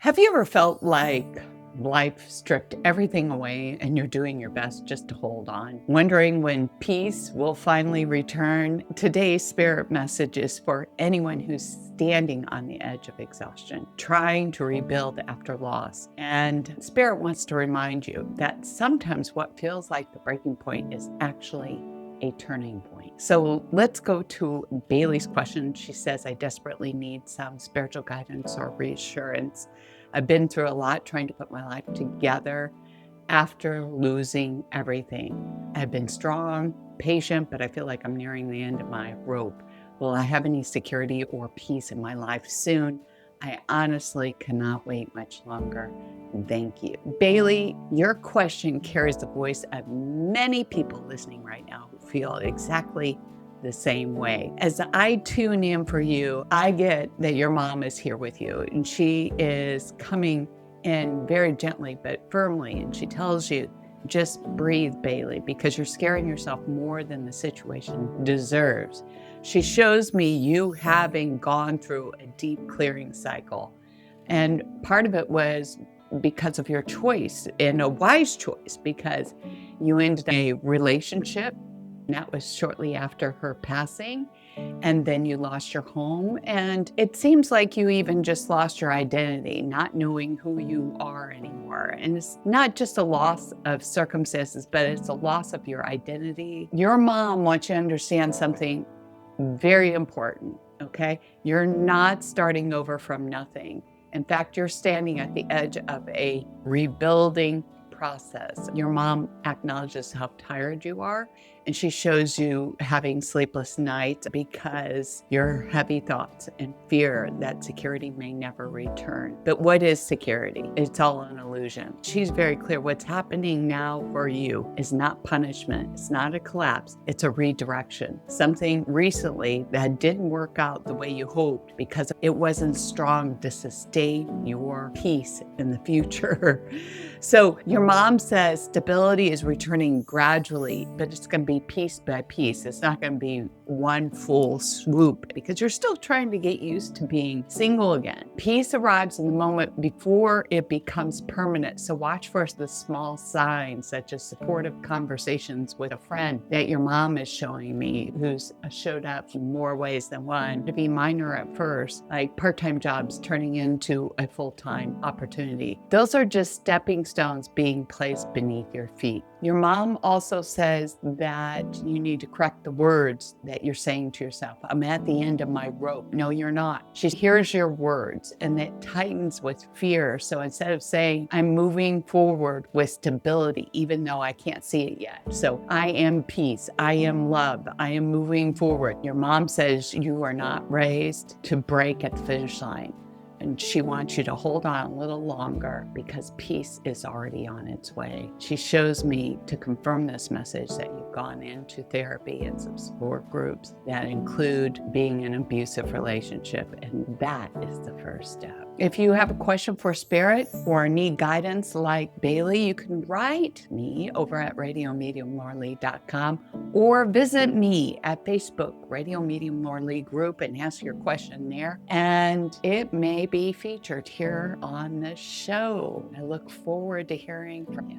Have you ever felt like life stripped everything away and you're doing your best just to hold on? Wondering when peace will finally return? Today's spirit message is for anyone who's standing on the edge of exhaustion, trying to rebuild after loss. And spirit wants to remind you that sometimes what feels like the breaking point is actually a turning point. So let's go to Bailey's question. She says, I desperately need some spiritual guidance or reassurance. I've been through a lot trying to put my life together after losing everything. I've been strong, patient, but I feel like I'm nearing the end of my rope. Will I have any security or peace in my life soon? I honestly cannot wait much longer. Thank you. Bailey, your question carries the voice of many people listening right now who feel exactly the same way. As I tune in for you, I get that your mom is here with you and she is coming in very gently but firmly. And she tells you, just breathe, Bailey, because you're scaring yourself more than the situation deserves. She shows me you having gone through a deep clearing cycle. And part of it was because of your choice, and a wise choice, because you ended a relationship. That was shortly after her passing. And then you lost your home. And it seems like you even just lost your identity, not knowing who you are anymore. And it's not just a loss of circumstances, but it's a loss of your identity. Your mom wants you to understand something very important, okay? You're not starting over from nothing. In fact, you're standing at the edge of a rebuilding process. Your mom acknowledges how tired you are, and she shows you having sleepless nights because your heavy thoughts and fear that security may never return. But what is security? It's all an illusion. She's very clear. What's happening now for you is not punishment. It's not a collapse. It's a redirection. Something recently that didn't work out the way you hoped because it wasn't strong to sustain your peace in the future. So your mom says stability is returning gradually, but it's going to be piece by piece. It's not going to be one full swoop because you're still trying to get used to being single again. Peace arrives in the moment before it becomes permanent. So watch for the small signs, such as supportive conversations with a friend that your mom is showing me, who's showed up in more ways than one, to be minor at first, like part-time jobs turning into a full-time opportunity. Those are just stepping stones being placed beneath your feet. Your mom also says that you need to correct the words that you're saying to yourself. I'm at the end of my rope. No, you're not. She hears your words and it tightens with fear. So instead of saying, I'm moving forward with stability, even though I can't see it yet. So I am peace. I am love. I am moving forward. Your mom says you are not raised to break at the finish line. And she wants you to hold on a little longer because peace is already on its way. She shows me to confirm this message that you've gone into therapy and some support groups that include being in an abusive relationship. And that is the first step. If you have a question for Spirit or need guidance like Bailey, you can write me over at radiomediumlauralee.com or visit me at Facebook, Radio Medium Lauralee Group, and ask your question there. And it may be featured here on the show. I look forward to hearing from you.